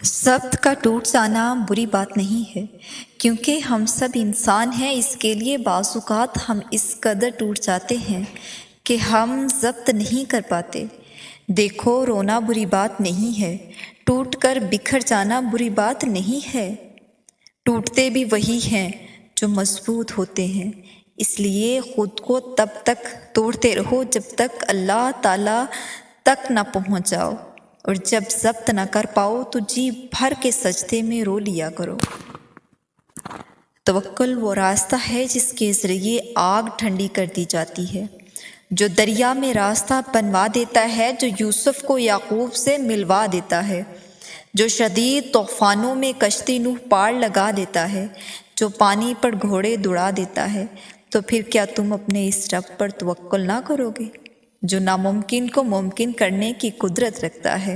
शब्द का टूट जाना बुरी बात नहीं है, क्योंकि हम सब इंसान हैं। इसके लिए बाज़-औक़ात हम इस कदर टूट जाते हैं कि हम ज़ब्त नहीं कर पाते। देखो, रोना बुरी बात नहीं है, टूट कर बिखर जाना बुरी बात नहीं है। टूटते भी वही हैं जो मज़बूत होते हैं। इसलिए ख़ुद को तब तक तोड़ते रहो जब तक अल्लाह ताला तक न पहुँच जाओ, और जब ज़ब्त न कर पाओ तो जी भर के सजदे में रो लिया करो। तवक्कुल वो रास्ता है जिसके ज़रिए आग ठंडी कर दी जाती है, जो दरिया में रास्ता बनवा देता है, जो यूसुफ़ को याकूब से मिलवा देता है, जो शदीद तूफ़ानों में कश्ती नूह पार लगा देता है, जो पानी पर घोड़े दौड़ा देता है। तो फिर क्या तुम अपने इस रब पर तवक्कुल ना करोगे, जो नामुमकिन को मुमकिन करने की कुदरत रखता है।